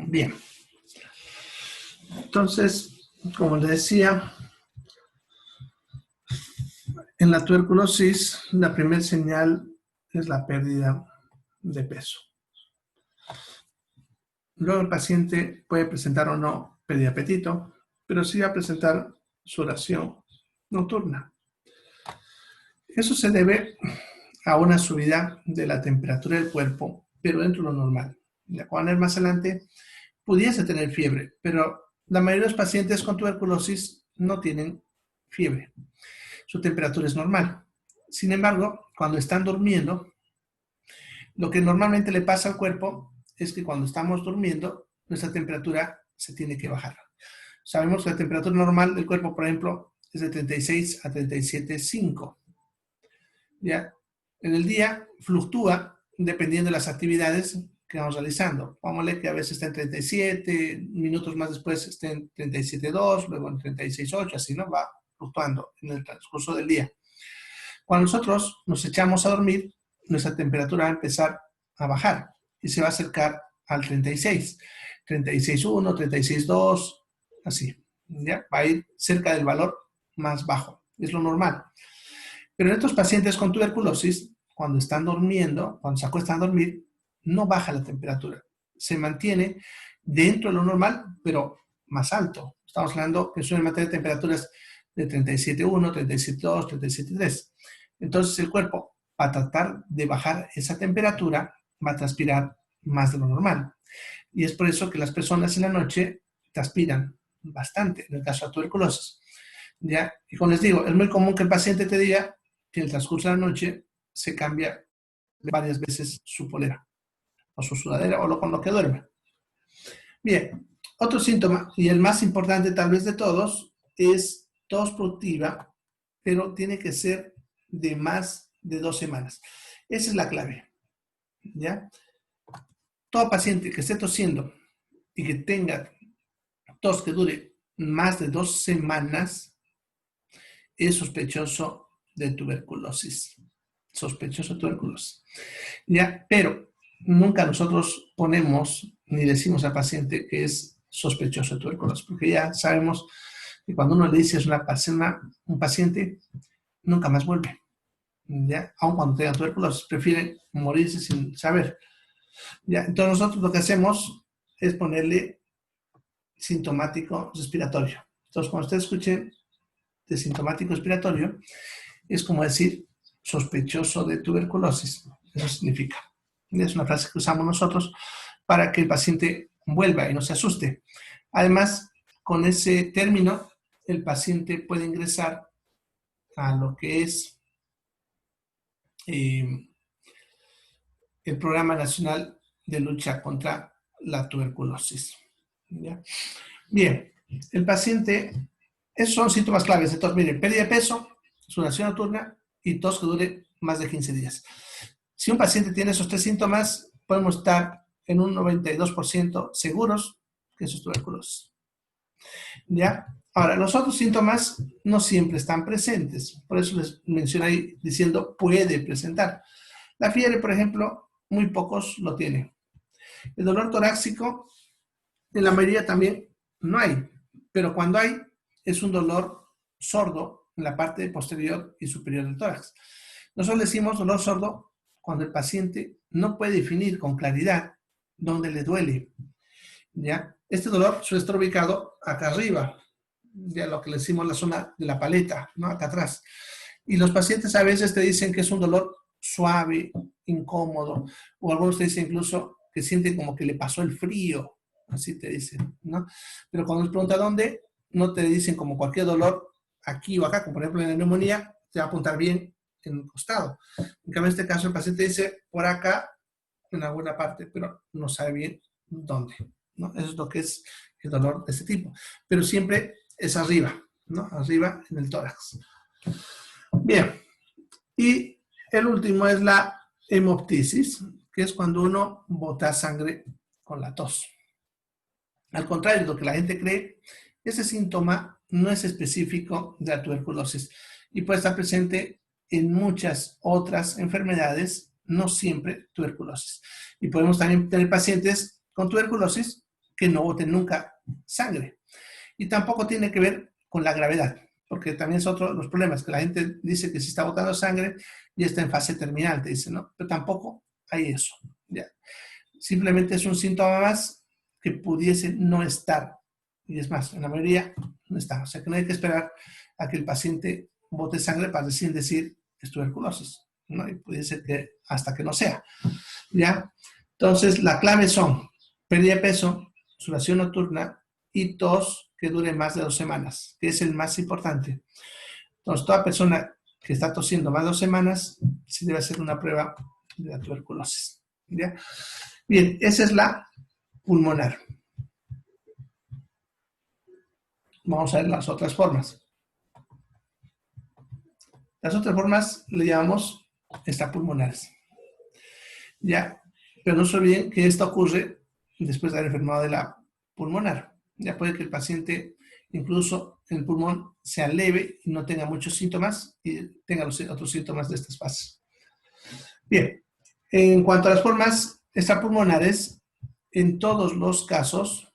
Bien. Entonces, como les decía, en la tuberculosis, la primera señal es la pérdida de peso. Luego el paciente puede presentar o no pérdida de apetito, pero sí va a presentar sudoración nocturna. Eso se debe a una subida de la temperatura del cuerpo, pero dentro de lo normal. Ya cuando es más adelante, pudiese tener fiebre, pero la mayoría de los pacientes con tuberculosis no tienen fiebre. Su temperatura es normal. Sin embargo, cuando están durmiendo, lo que normalmente le pasa al cuerpo es que cuando estamos durmiendo, nuestra temperatura se tiene que bajar. Sabemos que la temperatura normal del cuerpo, por ejemplo, es de 36 a 37,5. ¿Ya? En el día fluctúa dependiendo de las actividades que vamos realizando. Póngale que a veces está en 37, minutos más después está en 37,2, luego en 36,8, así, ¿no? Va fluctuando en el transcurso del día. Cuando nosotros nos echamos a dormir, nuestra temperatura va a empezar a bajar y se va a acercar al 36, 36,1, 36,2, así. ¿Ya? Va a ir cerca del valor más bajo. Es lo normal. Pero en estos pacientes con tuberculosis, cuando están durmiendo, cuando se acuestan a dormir, no baja la temperatura. Se mantiene dentro de lo normal, pero más alto. Estamos hablando que suelen mantener temperaturas de 37,1, 37,2, 37,3. Entonces el cuerpo, para tratar de bajar esa temperatura, va a transpirar más de lo normal. Y es por eso que las personas en la noche transpiran bastante, en el caso de tuberculosis. ¿Ya? Y como les digo, es muy común que el paciente te diga que en el transcurso de la noche se cambia varias veces su polera, o su sudadera, o con lo que duerme. Bien, otro síntoma, y el más importante tal vez de todos, es tos productiva, pero tiene que ser de más de 2 semanas. Esa es la clave, ¿ya? Todo paciente que esté tosiendo y que tenga tos que dure más de 2 semanas es sospechoso de tuberculosis. Sospechoso de tuberculosis. ¿Ya? Pero nunca nosotros ponemos ni decimos al paciente que es sospechoso de tuberculosis, porque ya sabemos que cuando uno le dice es una persona, un paciente, nunca más vuelve. ¿Ya? Aun cuando tenga tuberculosis, prefieren morirse sin saber. ¿Ya? Entonces nosotros lo que hacemos es ponerle sintomático respiratorio. Entonces cuando usted escuche de sintomático respiratorio, es como decir sospechoso de tuberculosis. Eso significa. Es una frase que usamos nosotros para que el paciente vuelva y no se asuste. Además, con ese término, el paciente puede ingresar a lo que es el Programa Nacional de Lucha contra la Tuberculosis. ¿Ya? Bien, el paciente, esos son síntomas claves. Entonces, miren, pérdida de peso, sudoración nocturna y tos que dure más de 15 días. Si un paciente tiene esos 3 síntomas, podemos estar en un 92% seguros que eso es tuberculosis. ¿Ya? Ahora, los otros síntomas no siempre están presentes. Por eso les mencioné ahí diciendo puede presentar. La fiebre, por ejemplo, muy pocos lo tienen. El dolor torácico, en la mayoría también no hay. Pero cuando hay, es un dolor sordo en la parte posterior y superior del tórax. Nosotros decimos dolor sordo cuando el paciente no puede definir con claridad dónde le duele. ¿Ya? Este dolor suele estar ubicado acá arriba, ya lo que le decimos la zona de la paleta, ¿no? Acá atrás. Y los pacientes a veces te dicen que es un dolor suave, incómodo, o algunos te dicen incluso que sienten como que le pasó el frío, así te dicen, ¿no? Pero cuando les pregunta dónde, no te dicen como cualquier dolor aquí o acá, como por ejemplo en la neumonía, te va a apuntar bien en el costado. En cambio, en este caso el paciente dice por acá, en alguna parte, pero no sabe bien dónde, ¿no? Eso es lo que es el dolor de este tipo. Pero siempre es arriba, ¿no? Arriba en el tórax. Bien. Y el último es la hemoptisis, que es cuando uno bota sangre con la tos. Al contrario de lo que la gente cree, ese síntoma no es específico de la tuberculosis y puede estar presente en muchas otras enfermedades, no siempre tuberculosis. Y podemos también tener pacientes con tuberculosis que no boten nunca sangre. Y tampoco tiene que ver con la gravedad, porque también es otro de los problemas, que la gente dice que si está botando sangre y está en fase terminal, te dicen, ¿no? Pero tampoco hay eso. ¿Ya? Simplemente es un síntoma más que pudiese no estar. Y es más, en la mayoría no está. O sea que no hay que esperar a que el paciente bote sangre para decir que es tuberculosis, ¿no? Y puede ser que hasta que no sea. ¿Ya? Entonces, la clave son pérdida de peso, sudoración nocturna y tos que dure más de 2 semanas, que es el más importante. Entonces, toda persona que está tosiendo más de 2 semanas, sí debe hacer una prueba de la tuberculosis. ¿Ya? Bien, esa es la pulmonar. Vamos a ver las otras formas. Las otras formas le llamamos extrapulmonares. ¿Ya? Pero no se olviden que esto ocurre después de haber enfermado de la pulmonar. Ya puede que el paciente, incluso en el pulmón, sea leve y no tenga muchos síntomas y tenga los otros síntomas de estas fases. Bien, en cuanto a las formas extrapulmonares, en todos los casos,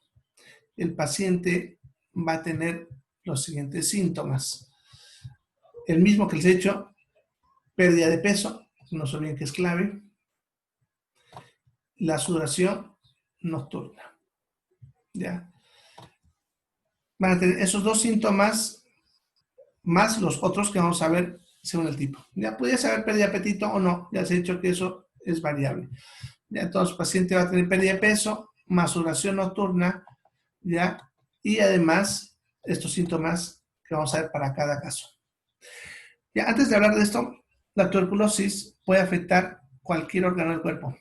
el paciente va a tener los siguientes síntomas. El mismo que les he dicho, pérdida de peso, no se olviden que es clave, la sudoración nocturna. ¿Ya? Van a tener esos 2 síntomas más los otros que vamos a ver según el tipo. Ya puede saber pérdida de apetito o no, ya se ha dicho que eso es variable. Ya entonces el paciente va a tener pérdida de peso, más sudoración nocturna, ya, y además estos síntomas que vamos a ver para cada caso. Ya, antes de hablar de esto, la tuberculosis puede afectar cualquier órgano del cuerpo.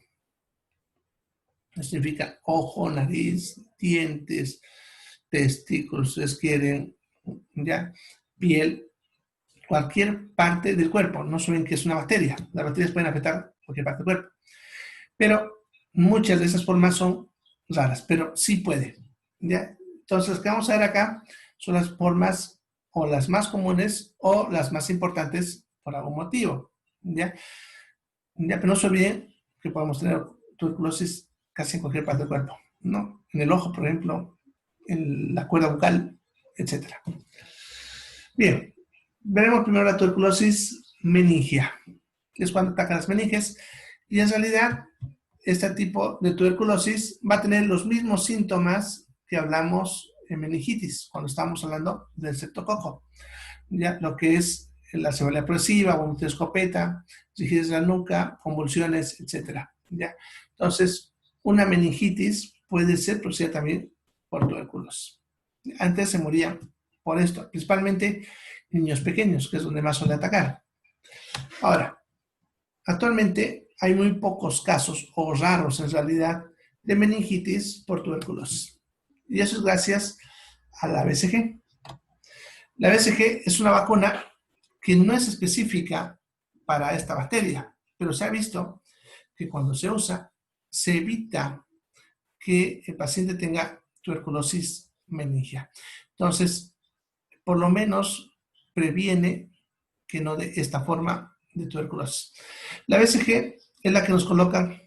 Eso significa ojo, nariz, dientes, testículos, si ustedes quieren, ya, piel, cualquier parte del cuerpo. No saben que es una bacteria. Las bacterias pueden afectar cualquier parte del cuerpo. Pero muchas de esas formas son raras, pero sí puede. ¿Ya? Entonces, lo que vamos a ver acá son las formas o las más comunes o las más importantes por algún motivo. ¿Ya? Pero no se olviden que podemos tener tuberculosis casi en cualquier parte del cuerpo, ¿no? En el ojo, por ejemplo, en la cuerda bucal, etc. Bien, veremos primero la tuberculosis meningia, que es cuando atacan las meninges, y en realidad este tipo de tuberculosis va a tener los mismos síntomas que hablamos en meningitis, cuando estábamos hablando del septococo, ya lo que es la cefalea progresiva, vómito de escopeta, rigidez de la nuca, convulsiones, etc. ¿Ya? Entonces, una meningitis puede ser producida también por tuberculosis. Antes se moría por esto, principalmente niños pequeños, que es donde más suele atacar. Ahora, actualmente hay muy pocos casos, o raros en realidad, de meningitis por tuberculosis. Y eso es gracias a la BCG. La BCG es una vacuna que no es específica para esta bacteria, pero se ha visto que cuando se usa, se evita que el paciente tenga tuberculosis meningia. Entonces, por lo menos previene que no de esta forma de tuberculosis. La BCG es la que nos coloca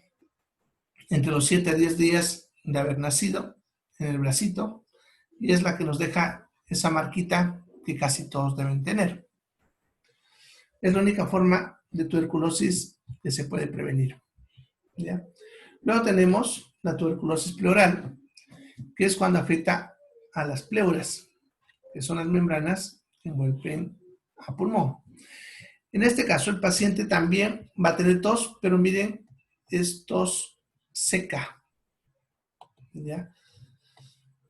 entre los 7 a 10 días de haber nacido en el bracito y es la que nos deja esa marquita que casi todos deben tener. Es la única forma de tuberculosis que se puede prevenir. ¿Ya? Luego tenemos la tuberculosis pleural, que es cuando afecta a las pleuras, que son las membranas que envuelven a pulmón. En este caso, el paciente también va a tener tos, pero miren, es tos seca. ¿Ya?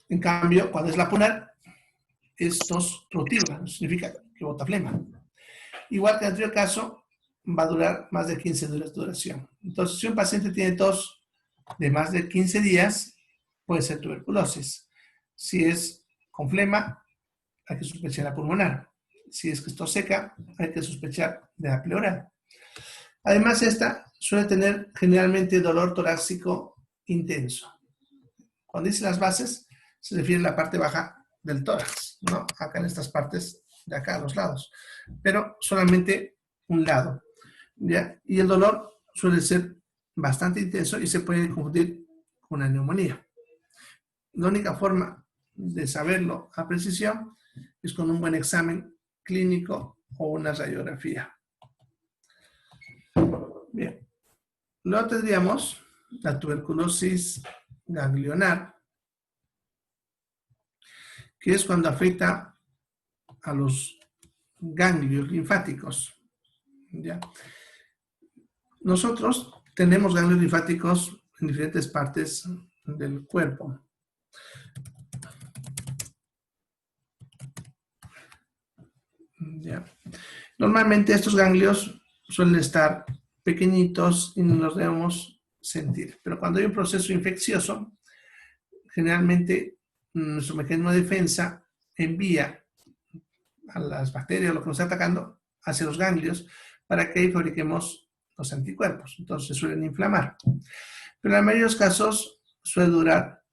En cambio, cuando es la pulmonar, es tos rotiva, significa que bota flema. Igual que en el anterior caso, va a durar más de 15 días de duración. Entonces, si un paciente tiene tos de más de 15 días, puede ser tuberculosis. Si es con flema, hay que sospechar la pulmonar. Si es que es tos seca, hay que sospechar de la pleural. Además, esta suele tener generalmente dolor torácico intenso. Cuando dice las bases, se refiere a la parte baja del tórax, ¿no? Acá en estas partes de acá, a los lados. Pero solamente un lado, ¿ya? Y el dolor suele ser bastante intenso y se puede confundir con una neumonía. La única forma de saberlo a precisión es con un buen examen clínico o una radiografía. Bien. Luego tendríamos la tuberculosis ganglionar, que es cuando afecta a los ganglios linfáticos. ¿Ya? Nosotros tenemos ganglios linfáticos en diferentes partes del cuerpo. ¿Ya? Normalmente estos ganglios suelen estar pequeñitos y no los debemos sentir. Pero cuando hay un proceso infeccioso, generalmente nuestro mecanismo de defensa envía a las bacterias o lo que nos está atacando hacia los ganglios para que ahí fabriquemos los anticuerpos. Entonces se suelen inflamar. Pero en la mayoría de los casos suele durar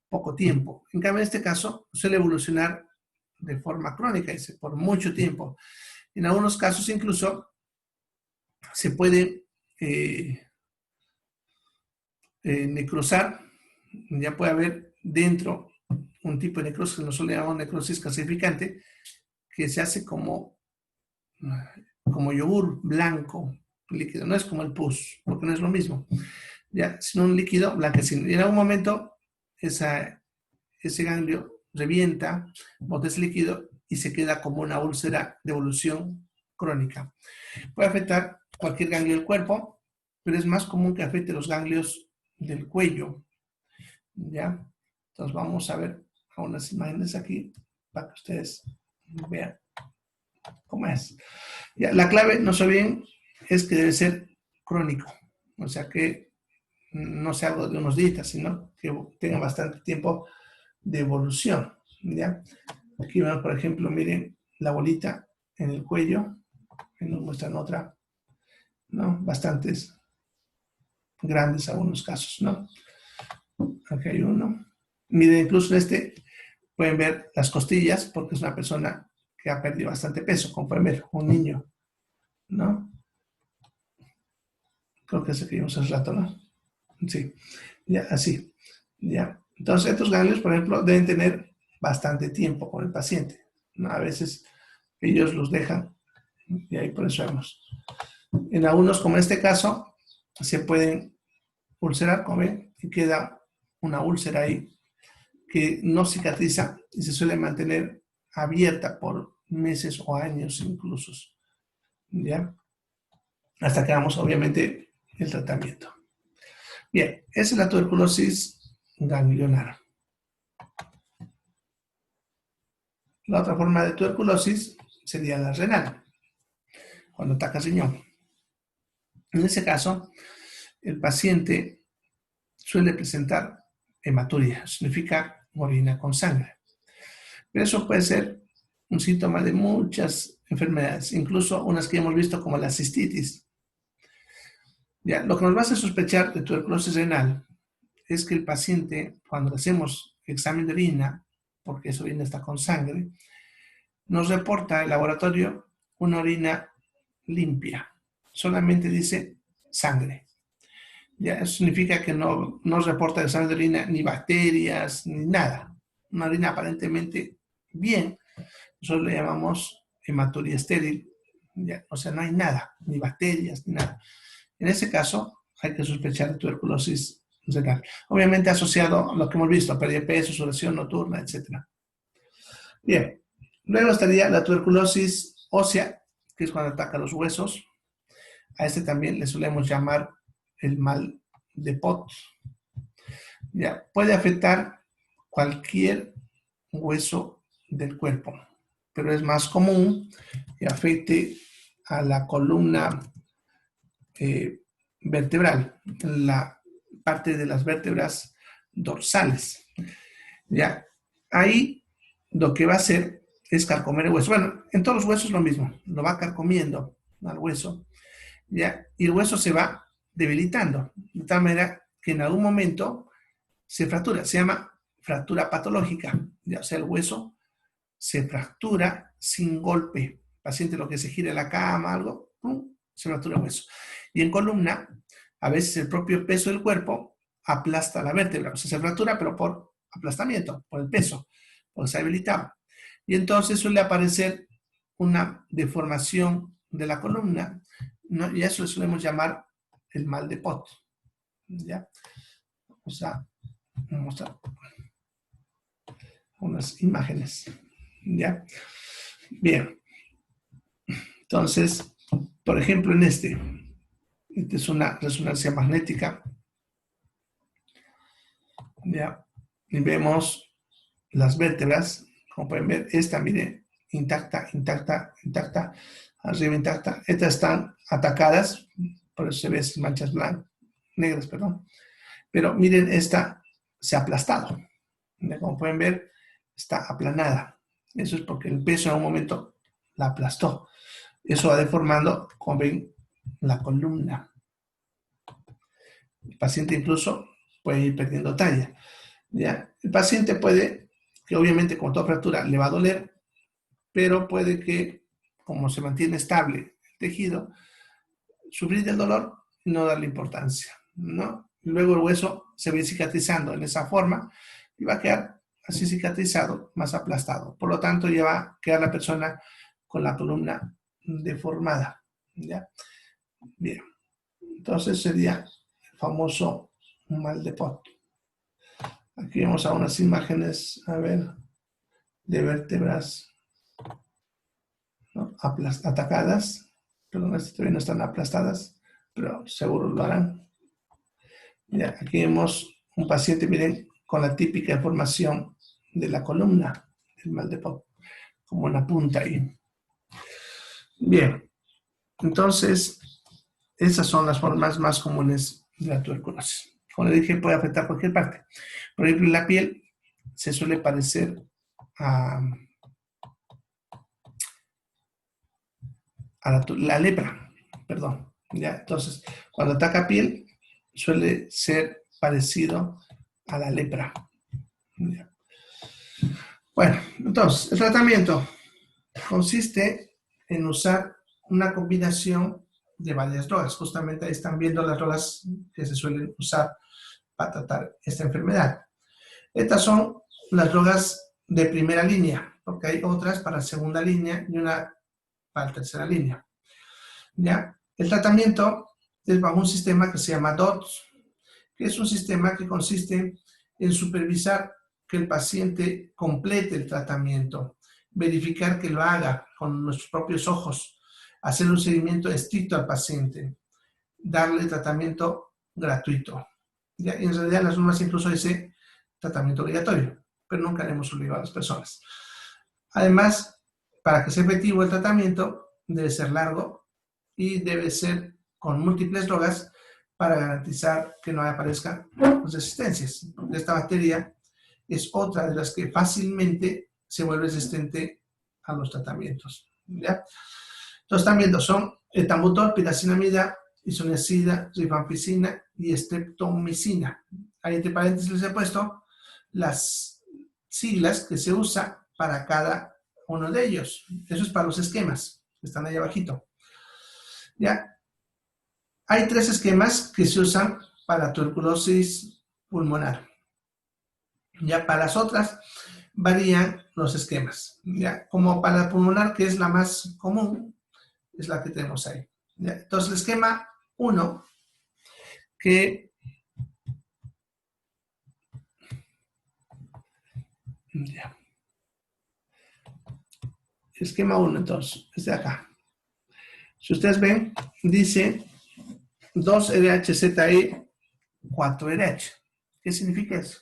poco tiempo. En cambio, en este caso suele evolucionar de forma crónica, dice, por mucho tiempo. En algunos casos incluso se puede necrosar, ya puede haber dentro un tipo de necrosis que nosotros le llamamos necrosis calcificante, que se hace como yogur blanco, líquido, no es como el pus, porque no es lo mismo, ya, sino un líquido blanquecino. Y en algún momento ese ganglio revienta, bota ese líquido y se queda como una úlcera de evolución crónica. Puede afectar cualquier ganglio del cuerpo, pero es más común que afecte los ganglios del cuello. ¿Ya? Entonces vamos a ver unas imágenes aquí para que ustedes vean cómo es. Ya, la clave, no sé bien, es que debe ser crónico. O sea que no sea algo de unos días, sino que tenga bastante tiempo de evolución. ¿Ya? Aquí vemos, por ejemplo, miren la bolita en el cuello. Que nos muestran otra, ¿no? Bastantes grandes algunos casos, ¿no? Aquí hay uno. Miren, incluso en este pueden ver las costillas, porque es una persona que ha perdido bastante peso, como pueden ver, un niño, ¿no? Creo que es el que vimos hace rato, ¿no? Sí, ya, así. Ya. Entonces, estos ganglios, por ejemplo, deben tener bastante tiempo con el paciente, ¿no? A veces ellos los dejan y ahí por eso vemos. En algunos, como en este caso, se pueden ulcerar, como ven, y queda una úlcera ahí que no cicatriza y se suele mantener abierta por meses o años incluso, ¿ya? Hasta que hagamos, obviamente, el tratamiento. Bien, esa es la tuberculosis ganglionar. La otra forma de tuberculosis sería la renal, cuando ataca el riñón. En ese caso, el paciente suele presentar hematuria, significa orina con sangre. Pero eso puede ser un síntoma de muchas enfermedades, incluso unas que hemos visto como la cistitis. Ya, lo que nos va a hacer sospechar de tuberculosis renal es que el paciente, cuando le hacemos examen de orina, porque esa orina está con sangre, nos reporta el laboratorio una orina limpia. Solamente dice sangre. Ya, eso significa que no nos reporta el examen de orina ni bacterias, ni nada. Una orina aparentemente bien. Nosotros le llamamos hematuria estéril. Ya, o sea, no hay nada, ni bacterias, ni nada. En ese caso, hay que sospechar de tuberculosis renal. Obviamente asociado a lo que hemos visto, pérdida de peso, sudoración nocturna, etc. Bien, luego estaría la tuberculosis ósea, que es cuando ataca los huesos. A este también le solemos llamar el mal de Pot. Ya, puede afectar cualquier hueso del cuerpo, pero es más común que afecte a la columna vertebral, la parte de las vértebras dorsales. Ya, ahí lo que va a hacer es carcomer el hueso. Bueno, en todos los huesos lo mismo, lo va carcomiendo al hueso, ya, y el hueso se va debilitando, de tal manera que en algún momento se fractura, se llama fractura patológica, ya, o sea, el hueso se fractura sin golpe. El paciente lo que se gira en la cama, algo, ¡pum!, se fractura el hueso. Y en columna, a veces el propio peso del cuerpo aplasta la vértebra, o sea, se fractura, pero por aplastamiento, por el peso, porque se ha debilitado. Y entonces suele aparecer una deformación de la columna, ¿no? Y a eso le solemos llamar el mal de Pot. ¿Ya? O sea, vamos a mostrar unas imágenes. ¿Ya? Bien. Entonces, por ejemplo, en esta es una resonancia magnética. ¿Ya? Y vemos las vértebras, como pueden ver, esta, miren, intacta, intacta, intacta, arriba intacta. Estas están atacadas, por eso se ven manchas blancas, negras, perdón. Pero miren, esta se ha aplastado. Como pueden ver, está aplanada. Eso es porque el peso en un momento la aplastó. Eso va deformando, como ven, la columna. El paciente incluso puede ir perdiendo talla. ¿Ya? El paciente puede, que obviamente con toda fractura le va a doler, pero puede que, como se mantiene estable el tejido, sufrir del dolor y no darle importancia, ¿no? Luego el hueso se va cicatrizando en esa forma y va a quedar así cicatrizado, más aplastado. Por lo tanto, ya va a quedar la persona con la columna deformada, ¿ya? Bien, entonces sería el famoso mal de Pot. Aquí vemos a unas imágenes, a ver, de vértebras, ¿no?, atacadas. Perdón, estas todavía no están aplastadas, pero seguro lo harán. Mira, aquí vemos un paciente, miren, con la típica deformación de la columna, el mal de Pot, como una punta ahí. Bien, entonces, esas son las formas más comunes de la tuberculosis. Como le dije, puede afectar cualquier parte. Por ejemplo, la piel se suele parecer a la lepra, perdón. ¿Ya? Entonces, cuando ataca piel, suele ser parecido a la lepra. ¿Ya? Bueno, entonces, el tratamiento consiste en usar una combinación de varias drogas. Justamente ahí están viendo las drogas que se suelen usar para tratar esta enfermedad. Estas son las drogas de primera línea, porque hay otras para segunda línea y una para tercera línea. ¿Ya? El tratamiento es bajo un sistema que se llama DOTS, que es un sistema que consiste en supervisar que el paciente complete el tratamiento, verificar que lo haga con nuestros propios ojos, hacer un seguimiento estricto al paciente, darle tratamiento gratuito. ¿Ya? En realidad las normas incluso dice tratamiento obligatorio, pero nunca le hemos obligado a las personas. Además, para que sea efectivo el tratamiento, debe ser largo y debe ser con múltiples drogas para garantizar que no aparezcan resistencias. Esta bacteria es otra de las que fácilmente se vuelve resistente a los tratamientos. ¿Ya? Entonces están viendo, son etambutol, piracinamida, isoniazida, rifampicina y streptomicina. Ahí entre paréntesis les he puesto las siglas que se usa para cada uno de ellos. Eso es para los esquemas, que están ahí abajito. ¿Ya? Hay 3 esquemas que se usan para tuberculosis pulmonar. Ya para las otras varían los esquemas. Ya como para la pulmonar, que es la más común, es la que tenemos ahí. ¿Ya? Entonces el esquema 1, que ya. Esquema 1, entonces, es de acá. Si ustedes ven, dice 2-RHZE, 4-RH. ¿Qué significa eso?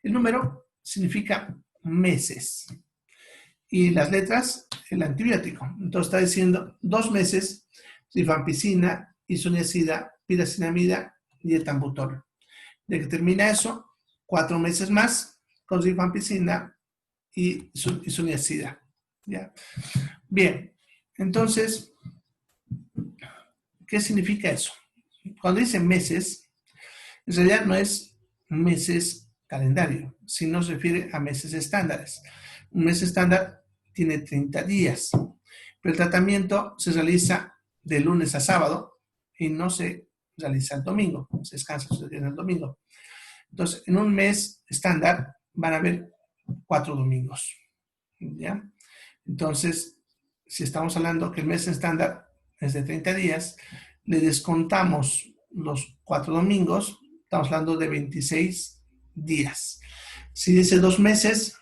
El número significa meses. Y las letras, el antibiótico. Entonces está diciendo 2 meses, rifampicina, isoniazida, piracinamida y etambutol. De que termina eso, 4 meses más con rifampicina y isoniazida. ¿Ya? Bien, entonces, ¿qué significa eso? Cuando dice meses, en realidad no es meses calendario, sino se refiere a meses estándares. Un mes estándar tiene 30 días, pero el tratamiento se realiza de lunes a sábado y no se realiza el domingo, se descansa el domingo. Entonces, en un mes estándar van a haber 4 domingos. ¿Ya? Entonces, si estamos hablando que el mes estándar es de 30 días, le descontamos los 4 domingos, estamos hablando de 26 días. Si dice 2 meses,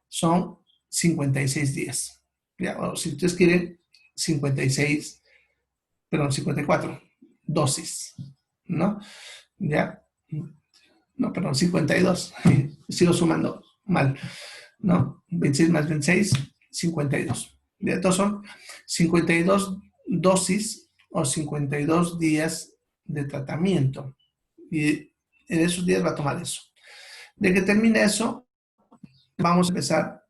son 56 días. ¿Ya? O si ustedes quieren, 54 dosis, ¿no? ¿Ya? No, perdón, 52. Sigo sumando mal, ¿no? 26 más 26, 52. ¿Ya? Entonces son 52 dosis o 52 días de tratamiento. Y en esos días va a tomar eso. De que termine eso, vamos a empezar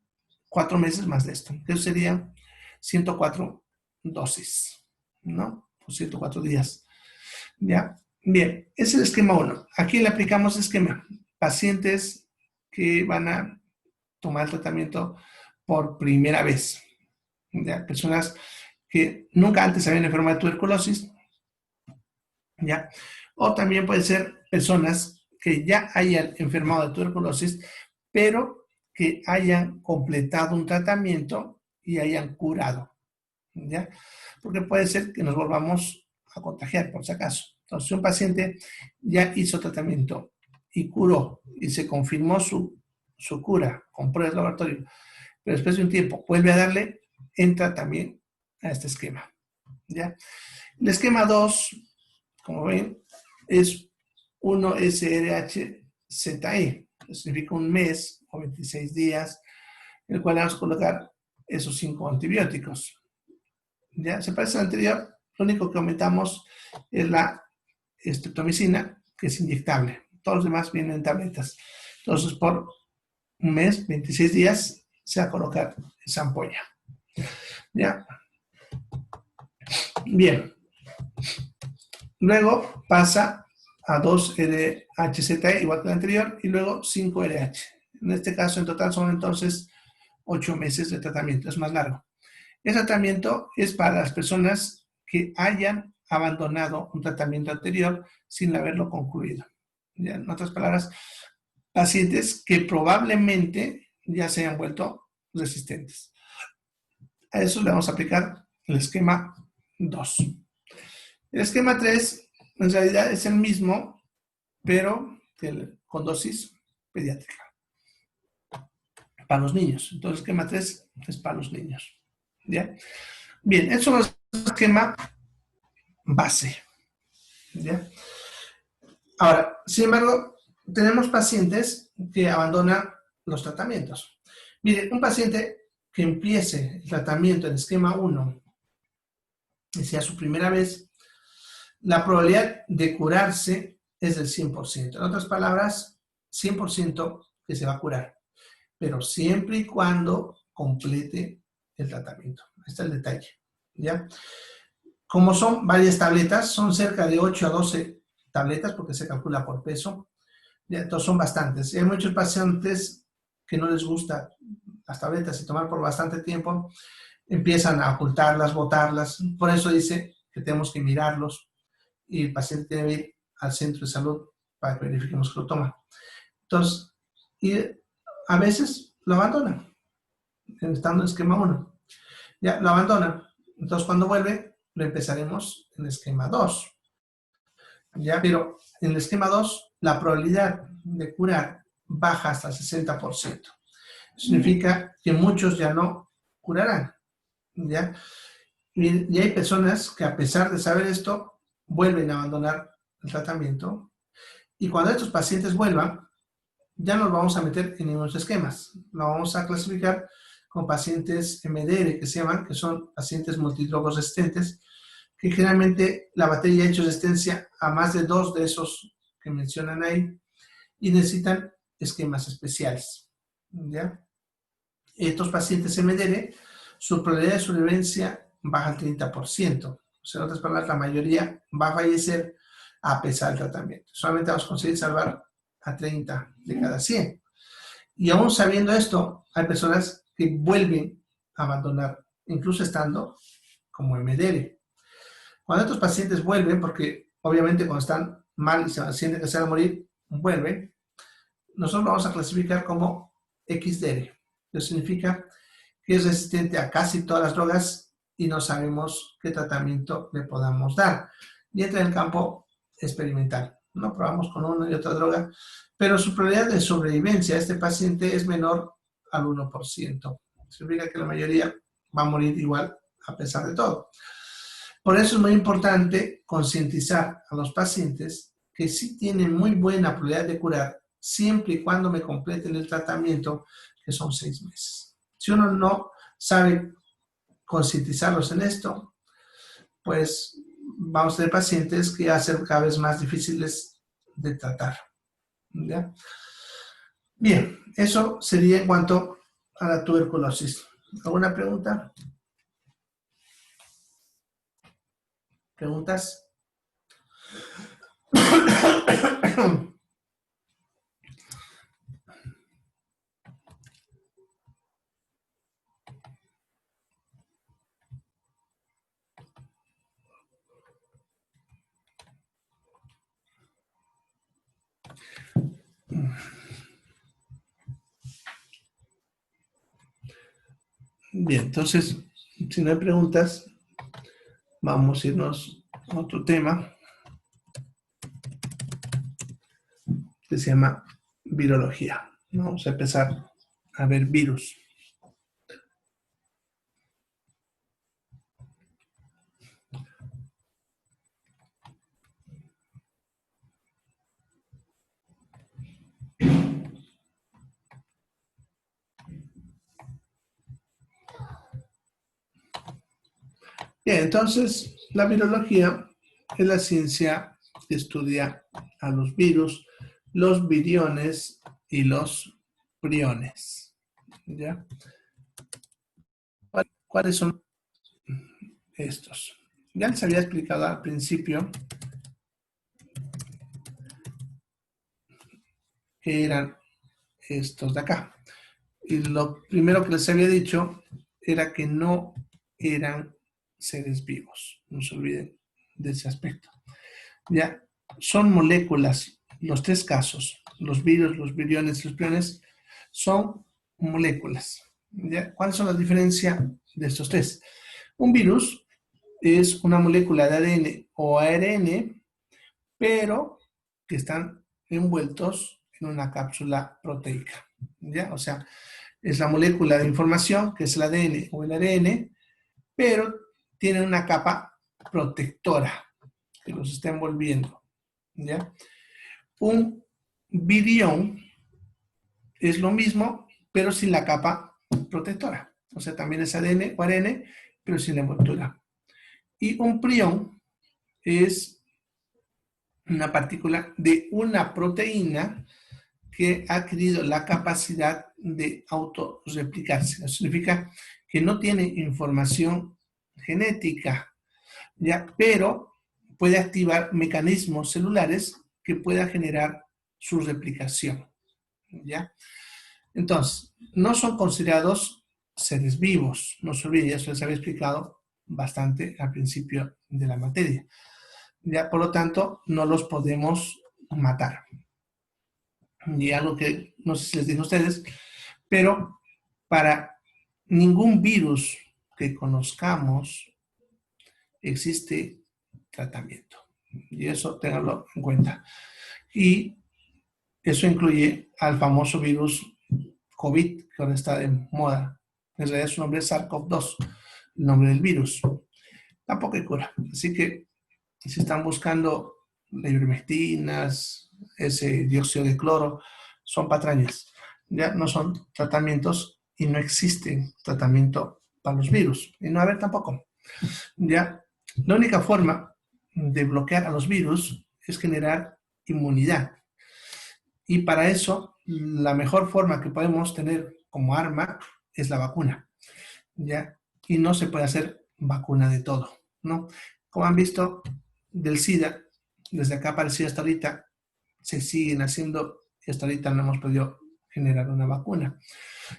4 meses más de esto. Eso serían 104 dosis, ¿no? O 104 días. ¿Ya? Bien, ese es el esquema 1. Aquí le aplicamos esquema. Pacientes que van a tomar el tratamiento por primera vez. ¿Ya? Personas que nunca antes habían enfermado de tuberculosis. ¿Ya? O también puede ser personas que ya hayan enfermado de tuberculosis, pero que hayan completado un tratamiento y hayan curado. ¿Ya? Porque puede ser que nos volvamos a contagiar, por si acaso. Entonces, si un paciente ya hizo tratamiento y curó y se confirmó su cura con pruebas de laboratorio, pero después de un tiempo vuelve a darle, entra también a este esquema. ¿Ya? El esquema 2, como ven, es 1-SRHZE, que significa un mes o 26 días, en el cual vamos a colocar esos 5 antibióticos. ¿Ya? Se parece al anterior, lo único que aumentamos es la streptomicina, que es inyectable. Todos los demás vienen en tabletas. Entonces, por un mes, 26 días, se va a colocar esa ampolla. ¿Ya? Bien. Luego pasa a 2-RHZE, igual que el anterior, y luego 5-RH. En este caso, en total, son entonces 8 meses de tratamiento. Es más largo. El tratamiento es para las personas que hayan abandonado un tratamiento anterior sin haberlo concluido. ¿Ya? En otras palabras, pacientes que probablemente ya se hayan vuelto resistentes. A eso le vamos a aplicar el esquema 2. El esquema 3 en realidad es el mismo, pero con dosis pediátrica para los niños. Entonces, el esquema 3 es para los niños. ¿Ya? Bien, eso es el esquema base. ¿Ya? Ahora, sin embargo, tenemos pacientes que abandonan los tratamientos. Mire, un paciente que empiece el tratamiento en esquema 1 y sea su primera vez, la probabilidad de curarse es del 100%. En otras palabras, 100% que se va a curar, pero siempre y cuando complete el tratamiento. Ahí está el detalle, ¿ya? Como son varias tabletas, son cerca de 8 a 12 tabletas porque se calcula por peso, ¿ya? Entonces son bastantes. Y hay muchos pacientes que no les gusta las tabletas y tomar por bastante tiempo, empiezan a ocultarlas, botarlas. Por eso dice que tenemos que mirarlos y el paciente debe ir al centro de salud para que verifiquemos que lo toma. Entonces, y a veces lo abandona, estando en esquema 1. Ya lo abandona. Entonces, cuando vuelve, lo empezaremos en esquema 2. ¿Ya? Pero en el esquema 2, la probabilidad de curar baja hasta el 60%. Significa que muchos ya no curarán. ¿Ya? Y hay personas que a pesar de saber esto, vuelven a abandonar el tratamiento. Y cuando estos pacientes vuelvan, ya no los vamos a meter en ningún esquemas. Lo vamos a clasificar como pacientes MDR, que se llaman, que son pacientes multidrogos resistentes, que generalmente la bacteria ha hecho resistencia a más de 2 de esos que mencionan ahí y necesitan esquemas especiales. ¿Ya? Estos pacientes MDR, su probabilidad de sobrevivencia baja al 30%. O sea, en otras palabras, la mayoría va a fallecer a pesar del tratamiento. Solamente vamos a conseguir salvar a 30 de cada 100. Y aún sabiendo esto, hay personas que vuelven a abandonar, incluso estando como MDR. Cuando estos pacientes vuelven, porque obviamente cuando están mal y se sienten que se van a morir, vuelven, nosotros lo vamos a clasificar como XDR. Eso significa que es resistente a casi todas las drogas y no sabemos qué tratamiento le podamos dar. Y entra en el campo experimental. No probamos con una y otra droga, pero su probabilidad de sobrevivencia a este paciente es menor al 1%. Significa que la mayoría va a morir igual a pesar de todo. Por eso es muy importante concientizar a los pacientes que sí tienen muy buena probabilidad de curar siempre y cuando me completen el tratamiento, que son 6 meses. Si uno no sabe concientizarlos en esto, pues vamos a tener pacientes que va a ser cada vez más difíciles de tratar. ¿Ya? Bien, eso sería en cuanto a la tuberculosis. ¿Alguna pregunta? ¿Preguntas? Bien, entonces, si no hay preguntas, vamos a irnos a otro tema que se llama virología. Vamos a empezar a ver virus. Bien, entonces, la virología es la ciencia que estudia a los virus, los viriones y los priones. ¿Ya? ¿Cuáles son estos? Ya les había explicado al principio que eran estos de acá. Y lo primero que les había dicho era que no eran seres vivos. No se olviden de ese aspecto. Ya, son moléculas los tres casos, los virus, los viriones y los priones, son moléculas. ¿Ya? ¿Cuáles son las diferencias de estos tres? Un virus es una molécula de ADN o ARN, pero que están envueltos en una cápsula proteica. ¿Ya? O sea, es la molécula de información, que es el ADN o el ARN, pero tiene una capa protectora que los está envolviendo. ¿Ya? Un virión es lo mismo, pero sin la capa protectora. O sea, también es ADN o ARN, pero sin la envoltura. Y un prión es una partícula de una proteína que ha adquirido la capacidad de autorreplicarse. Eso significa que no tiene información genética, ¿ya? Pero puede activar mecanismos celulares que puedan generar su replicación, ¿ya? Entonces, no son considerados seres vivos. No se olvide, eso les había explicado bastante al principio de la materia. Ya, por lo tanto, no los podemos matar. Y algo que no sé si les dije a ustedes, pero para ningún virus que conozcamos existe tratamiento. Y eso ténganlo en cuenta. Y eso incluye al famoso virus COVID, que ahora está de moda. En realidad su nombre es SARS-CoV-2, el nombre del virus. Tampoco hay cura. Así que si están buscando la ivermectinas, ese dióxido de cloro, son patrañas. Ya no son tratamientos y no existe tratamiento para los virus. Y no va a haber tampoco. Ya, la única forma de bloquear a los virus es generar inmunidad. Y para eso, la mejor forma que podemos tener como arma es la vacuna, ¿ya? Y no se puede hacer vacuna de todo, ¿no? Como han visto, del SIDA, desde acá apareció hasta ahorita, se siguen haciendo y hasta ahorita no hemos podido generar una vacuna,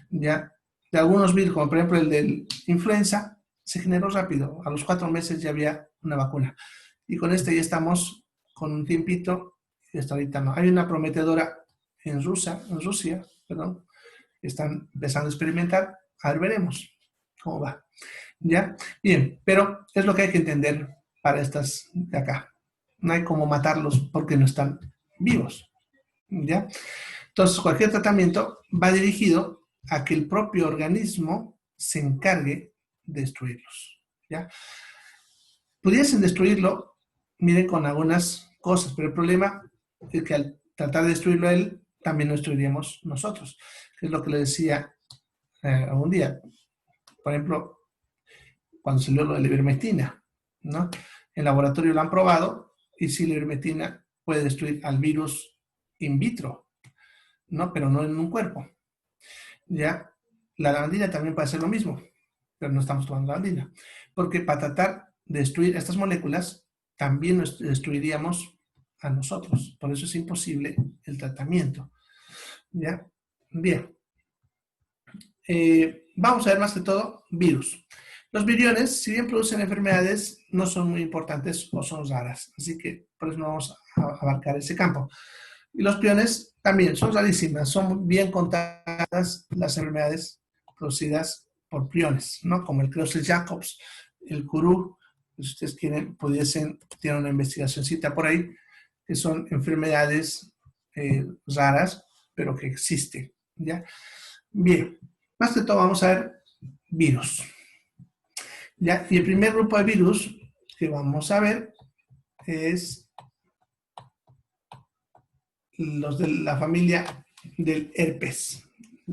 ¿ya? De algunos virus, como por ejemplo el del influenza, se generó rápido, a los 4 meses ya había una vacuna. Y con este ya estamos con un tiempito y hasta ahorita no. Hay una prometedora en Rusia, perdón, están empezando a experimentar, a ver, veremos cómo va. ¿Ya? Bien, pero es lo que hay que entender para estas de acá. No hay como matarlos porque no están vivos. ¿Ya? Entonces, cualquier tratamiento va dirigido a que el propio organismo se encargue de destruirlos. ¿Ya? Pudiesen destruirlo, miren, con algunas cosas, pero el problema es que al tratar de destruirlo a él, también lo destruiríamos nosotros, que es lo que le decía algún día. Por ejemplo, cuando salió lo de la ivermectina, ¿no? En laboratorio lo han probado y sí, la ivermectina puede destruir al virus in vitro, ¿no? Pero no en un cuerpo. Ya, la lavandina también puede hacer lo mismo, pero no estamos tomando lavandina. Porque para tratar de destruir estas moléculas, también nos destruiríamos a nosotros. Por eso es imposible el tratamiento. ¿Ya? Bien. Vamos a ver más que todo virus. Los viriones, si bien producen enfermedades, no son muy importantes o son raras. Así que por eso no vamos a abarcar ese campo. Y los priones también son rarísimas. Son bien contadas las enfermedades producidas por priones, ¿no? Como el Creutzfeldt-Jacobs, el Curú. Si ustedes quieren, tienen una investigacióncita por ahí, que son enfermedades raras, pero que existen, ¿ya? Bien, más que todo vamos a ver virus. ¿Ya? Y el primer grupo de virus que vamos a ver es los de la familia del herpes.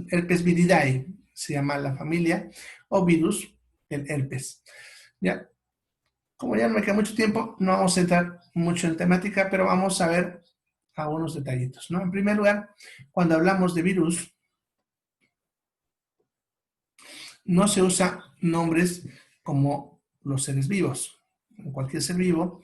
Herpes viridae se llama la familia, o virus del herpes. ¿Ya? Como ya no me queda mucho tiempo, no vamos a entrar mucho en temática, pero vamos a ver algunos detallitos, ¿no? En primer lugar, cuando hablamos de virus, no se usa nombres como los seres vivos. En cualquier ser vivo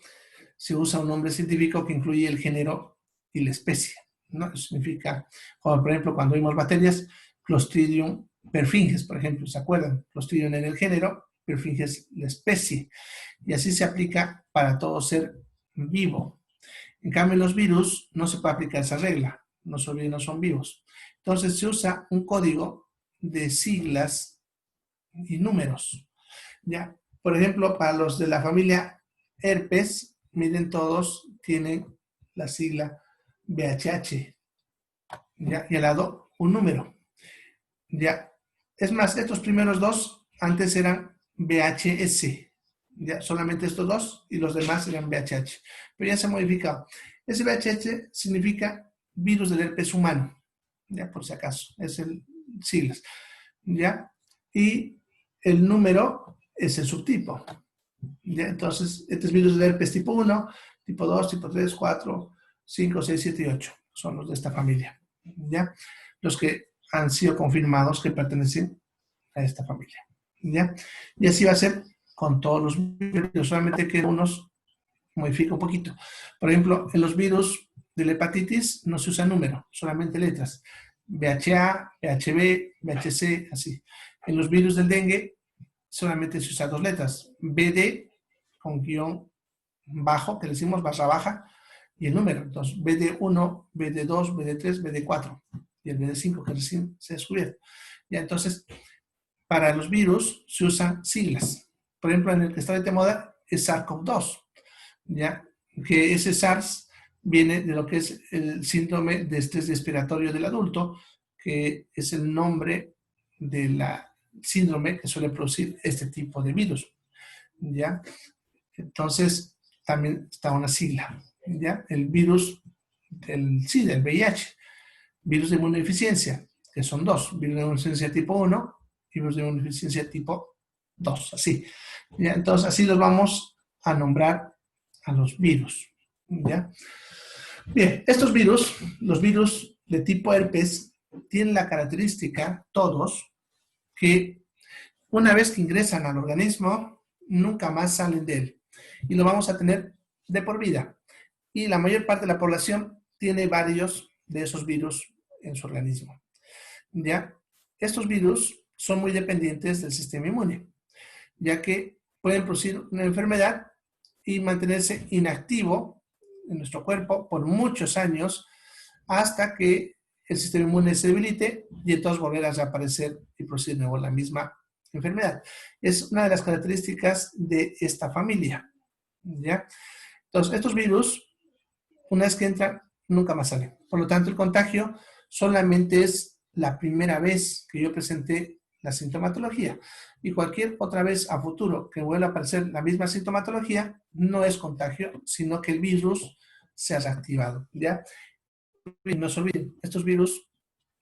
se usa un nombre científico que incluye el género y la especie, ¿no? Eso significa, como por ejemplo, cuando vimos bacterias, Clostridium perfringens, por ejemplo, ¿se acuerdan? Clostridium en el género, perfringens la especie. Y así se aplica para todo ser vivo. En cambio, en los virus no se puede aplicar esa regla. No son vivos. Entonces se usa un código de siglas y números. ¿Ya? Por ejemplo, para los de la familia herpes, miren, todos tienen la sigla VHH. ¿Ya? Y al lado un número. ¿Ya? Es más, estos primeros dos antes eran VHS. ¿Ya? Solamente estos dos y los demás eran VHH. Pero ya se ha modificado. Ese VHH significa virus del herpes humano. Ya, por si acaso. Es el siglas. ¿Ya? Y el número es el subtipo. ¿Ya? Entonces, este es virus del herpes tipo 1, tipo 2, tipo 3, 4, 5, 6, 7 y 8. Son los de esta familia. ¿Ya? Los que han sido confirmados que pertenecen a esta familia. ¿Ya? Y así va a ser con todos los virus, solamente que unos modifica un poquito. Por ejemplo, en los virus de la hepatitis no se usa número, solamente letras. VHA, VHB, VHC, así. En los virus del dengue solamente se usan dos letras. BD con guión bajo, que le decimos barra baja, y el número. Entonces, BD1, BD2, BD3, BD4 y el BD5 que recién se ha descubierto. Ya, entonces, para los virus se usan siglas. Por ejemplo, en el que está de moda es SARS-CoV-2, ¿ya? Que ese SARS viene de lo que es el síndrome de estrés respiratorio del adulto, que es el nombre de la síndrome que suele producir este tipo de virus, ¿ya? Entonces, también está una sigla, ¿ya? El virus del VIH, virus de inmunodeficiencia, que son dos, virus de inmunodeficiencia tipo 1 y virus de inmunodeficiencia tipo 2, así. ¿Ya? Entonces, así los vamos a nombrar a los virus, ¿ya? Bien, estos virus, los virus de tipo herpes, tienen la característica, todos, que una vez que ingresan al organismo, nunca más salen de él. Y lo vamos a tener de por vida. Y la mayor parte de la población tiene varios de esos virus en su organismo. ¿Ya? Estos virus son muy dependientes del sistema inmune, ya que pueden producir una enfermedad y mantenerse inactivo en nuestro cuerpo por muchos años hasta que el sistema inmune se debilite y entonces volver a reaparecer y producir de nuevo la misma enfermedad. Es una de las características de esta familia, ¿ya? Entonces, estos virus, una vez que entran, nunca más salen. Por lo tanto, el contagio solamente es la primera vez que yo presenté la sintomatología. Y cualquier otra vez a futuro que vuelva a aparecer la misma sintomatología, no es contagio, sino que el virus se ha reactivado, ¿ya? Y no se olviden, estos virus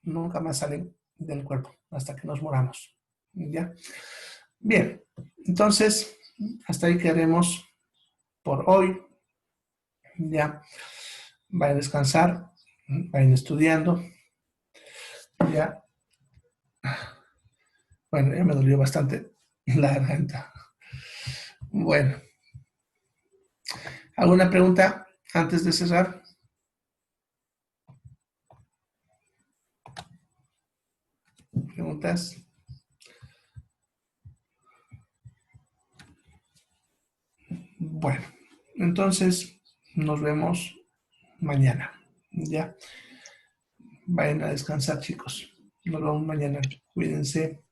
nunca más salen del cuerpo hasta que nos moramos, ¿ya? Bien, entonces, hasta ahí quedaremos por hoy, ¿ya? Vayan a descansar, vayan estudiando, ¿ya? Bueno, ya me dolió bastante la garganta. Bueno, ¿alguna pregunta antes de cerrar? ¿Preguntas? Bueno, entonces nos vemos mañana, ¿ya? Vayan a descansar, chicos. Nos vemos mañana. Cuídense.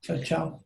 Chao, chao.